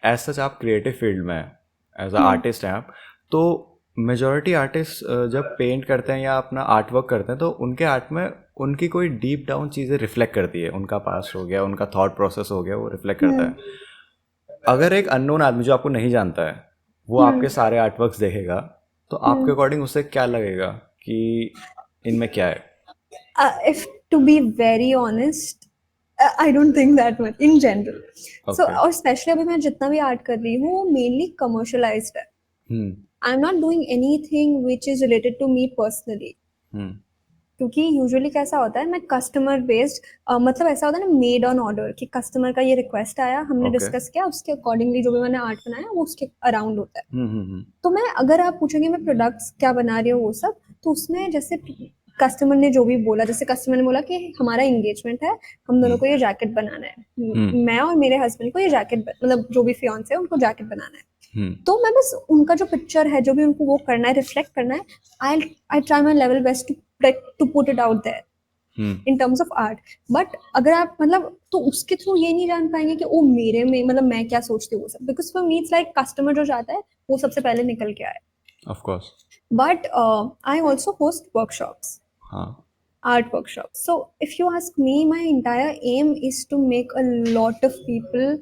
As such आप creative field में as a artist हैं आप, तो मेजॉरिटी आर्टिस्ट जब पेंट करते हैं या अपना आर्ट वर्क करते हैं तो उनके आर्ट में उनकी कोई डीप डाउन चीज़ें रिफ्लेक्ट करती है, उनका पास्ट हो गया, उनका थॉट प्रोसेस हो गया, वो रिफ्लेक्ट करता है। अगर एक अननोन आदमी जो आपको नहीं जानता है वो आपके सारे आर्ट वर्क्स देखेगा, तो आपके अकॉर्डिंग उसे क्या लगेगा कि इनमें क्या है? If to be very honest, I don't think that much in general. So okay. और स्पेशली अभी मैं जितना भी आर्ट कर रही हूँ वो मेनली कमर्शलाइज्ड है. I am not doing anything which is related to me personally. क्योंकि यूजुअली कैसा होता है, मैं कस्टमर बेस्ड, मतलब ऐसा होता है ना, मेड ऑन ऑर्डर, कि कस्टमर का ये रिक्वेस्ट आया, हमने ओके। डिस्कस किया, उसके अकॉर्डिंगली जो भी मैंने आर्ट बनाया वो उसके अराउंड होता है. तो मैं, अगर आप पूछेंगे मैं प्रोडक्ट्स क्या बना रही हूँ वो सब, तो उसमें जैसे कस्टमर ने जो भी बोला, जैसे कस्टमर ने बोला कि हमारा एंगेजमेंट है, हम दोनों को ये जैकेट बनाना है, मैं और मेरे हस्बैंड को ये जैकेट, मतलब जो भी फियांसे है उनको जैकेट बनाना है, तो मैं बस उनका जो पिक्चर है, जो भी उनको वो करना है, रिफ्लेक्ट करना है, I try my level best to put it out there in terms of art. But अगर आप, मतलब, तो उसके थ्रू ये नहीं जान पाएंगे कि वो मेरे में, मतलब मैं क्या सोचती हूँ वो सब, because for me it's like customer जो चाहता है वो सबसे पहले निकल के आए. Of course. But I also host workshops, हाँ। art workshops. So if you ask me, my entire aim is to make a lot of people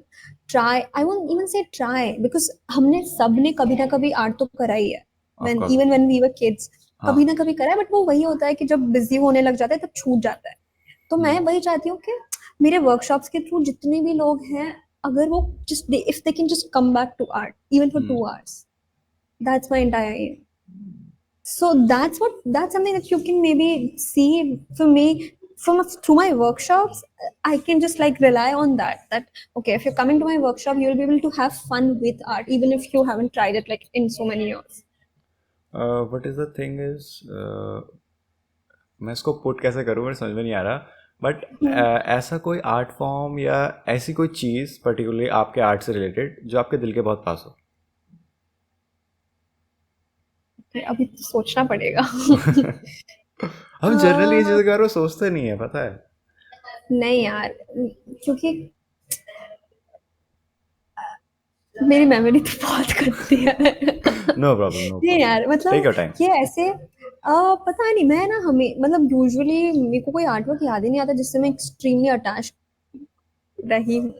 try. I won't even say try, because हमने सबने कभी ना कभी art तो करा ही है. Of course. Even when we were kids, हाँ। कभी ना कभी करा है, बट वो वही होता है कि जब बिजी होने लग जाता है तब छूट जाता है. तो मैं वही चाहती हूँ कि मेरे वर्कशॉप्स के थ्रू जितने भी लोग हैं, अगर वो just if they can just come back to art even for 2 hours, that's my entire aim. So that's something that you can maybe see for me through my workshops. I can just like rely on that okay, if you're coming to my workshop, you'll be able to have fun with art even if you haven't tried it like in so many years. What is the thing is, मैं इसको put कैसे करूँ मेरे समझ में नहीं आ रहा, but ऐसा कोई आर्ट फॉर्म या ऐसी कोई चीज़ पर्टिकुलरली आपके आर्ट से रिलेटेड जो आपके दिल के बहुत पास हो? अभी तो सोचना पड़ेगा. हम जनरली ये चीज़ों के बारे में सोचते नहीं है, पता है। नहीं यार, क्योंकि मेरी मेमोरी तो बहुत करती है. नो प्रॉब्लम, नो नहीं प्रॉब्लम। यार, टेक मतलब योर टाइम। ये ऐसे, पता नहीं, मैं ना, हमें मतलब यूजुअली मेरे को कोई आर्ट वर्क याद ही नहीं आता जिससे मैं एक्सट्रीमली अटैच रही हूँ.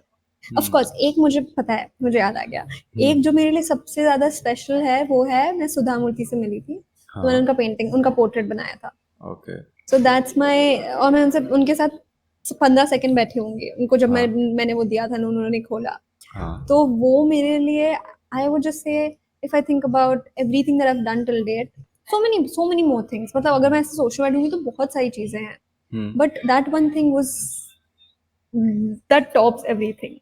ऑफ कोर्स एक मुझे पता है, मुझे याद आ गया. एक जो मेरे लिए सबसे ज्यादा स्पेशल है वो है, मैं सुधा मूर्ति से मिली थी, तो मैंने हाँ। उनका पेंटिंग, उनका पोर्ट्रेट बनाया था. ओके। सो दैट्स माई, और मैं उनसे, उनके साथ 15 सेकंड बैठी होंगी, उनको जब हाँ। मैंने वो दिया था ना, उन्होंने खोला, हाँ। तो वो मेरे लिए, I would just say, if I think about everything that I have done till date, so many more things, मतलब अगर मैं ऐसे सोचने बैठूंगी तो बहुत सारी चीजें हैं, but that one thing was that tops everything.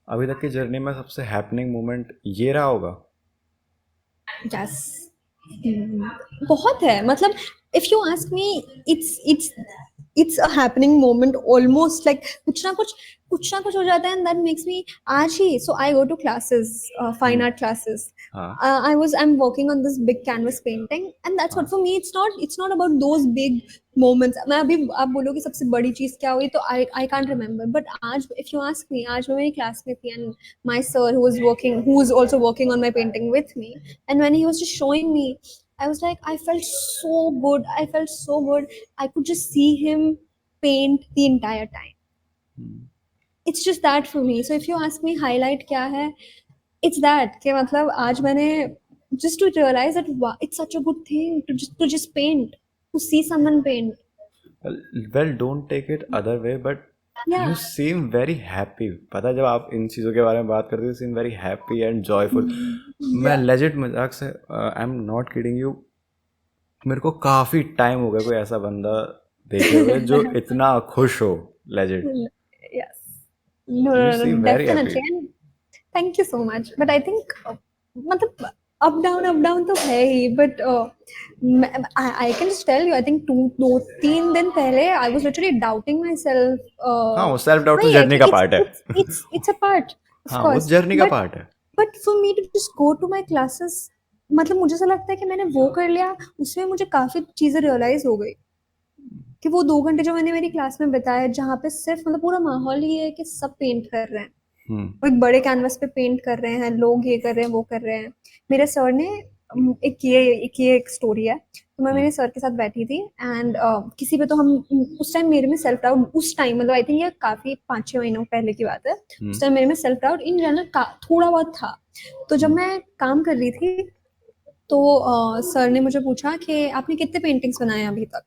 अभी तक की जर्नी में सबसे हैपनिंग मोमेंट ये रहा होगा? यस, बहुत है, मतलब if you ask me, it's a happening moment almost, like कुछ ना कुछ हो जाता है, एंड दैट मेक्स मी, आज ही, so I go to classes, fine art classes. हाँ। I'm working on this big canvas painting, and that's what, हाँ। for me it's not about those big moments. मैं अभी, आप बोलोगे सबसे बड़ी चीज क्या हुई, तो I can't remember, but आज if you ask me, आज मैं मेरी क्लास में थी, and my sir who was also working on my painting with me, and when he was just showing me, I was like, I felt so good, I could just see him paint the entire time. It's just that for me. So if you ask me highlight क्या है, it's that कि मतलब आज मैंने just to realize that wow, it's such a good thing to just paint, to see someone paint. Well don't take it other way, but you Yeah. Seem very happy. पता है जब आप इन चीज़ों के बारे में बात करते हो, सीम वेरी हैप्पी एंड जॉयफुल। मैं Yeah. लेजिट मजाक से, आई एम नॉट किडिंग यू, मेरे को काफ़ी टाइम हो गया कोई ऐसा बंदा देखे हुए जो इतना खुश हो। Legit. Yes. No, you no, seem no, very happy. definitely. And thank you so much. But I think, मतलब अप डाउन तो है ही, but I can just tell you, I think 2 3 दिन पहले I was literally doubting myself. हाँ, वो self doubt तो वही है जर्नी कि का पार्ट है। it's a part, of हाँ, वो course. जर्नी का but पार्ट है। but for me to just go to my classes, मतलब मुझे ऐसा लगता है कि मैंने वो कर लिया, उसमें मुझे काफी चीजें रियलाइज हो गई, कि वो 2 घंटे जो मैंने मेरी क्लास में बिताए, जहाँ पे सिर्फ, मतलब पूरा माहौल ही है कि सब पेंट कर रहे हैं, वो एक बड़े कैनवस पे पेंट कर रहे हैं, लोग ये कर रहे हैं, वो कर रहे हैं। मेरे सर ने एक स्टोरी है। तो मैं मेरे सर के साथ बैठी थी एंड किसी पे तो हम उस टाइम मेरे में सेल्फ डाउट, उस टाइम मतलब आई थिंक ये काफी 5-6 महीनों पहले की बात है। उस टाइम मेरे में सेल्फ डाउट इन जनरल थोड़ा बहुत था। तो जब मैं काम कर रही थी तो सर ने मुझे पूछा कि आपने कितने पेंटिंग्स बनाए हैं अभी तक।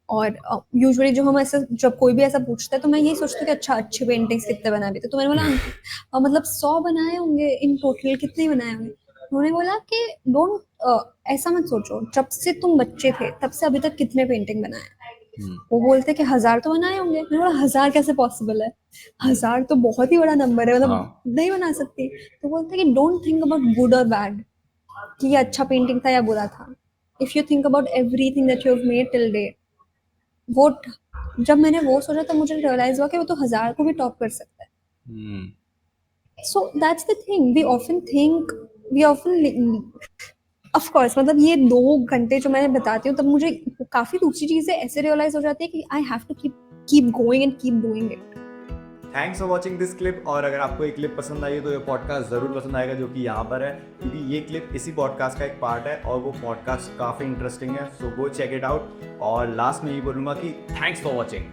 और यूजुअली जो हम ऐसा जब कोई भी ऐसा पूछता है तो मैं यही सोचती हूँ कि अच्छा अच्छे पेंटिंग्स कितने बनाए भी थे। तो मैंने बोला मतलब 100 बनाए होंगे इन टोटल, कितने बनाए होंगे। उन्होंने बोला कि डोंट ऐसा मत सोचो, जब से तुम बच्चे थे तब से अभी तक कितने पेंटिंग बनाए। वो बोलते कि 1000 तो बनाए होंगे। मैंने बोला 1000 कैसे पॉसिबल है, 1000 तो बहुत ही बड़ा नंबर है, मतलब नहीं बना सकती। तो बोलते कि डोंट थिंक अबाउट गुड और बैड, कि ये अच्छा पेंटिंग था या बुरा था। If you think about everything that you have made till date, वो जब मैंने वो सोचा तो मुझे रियलाइज हुआ कि वो तो 1000 को भी टॉप कर सकता है। So that's the thing, we often of course, मतलब ये 2 घंटे जो मैं बताती हूँ तब मुझे काफी दूसरी चीजें ऐसे रियलाइज हो जाती है कि I have to keep going and keep doing it. Thanks for watching this clip. और अगर आपको ये क्लिप पसंद आई है तो ये पॉडकास्ट ज़रूर पसंद आएगा, जो कि यहाँ पर है, क्योंकि ये क्लिप इसी पॉडकास्ट का एक पार्ट है और वो पॉडकास्ट काफ़ी इंटरेस्टिंग है। सो गो चेक इट आउट। और लास्ट में ये बोलूँगा कि थैंक्स फॉर वॉचिंग।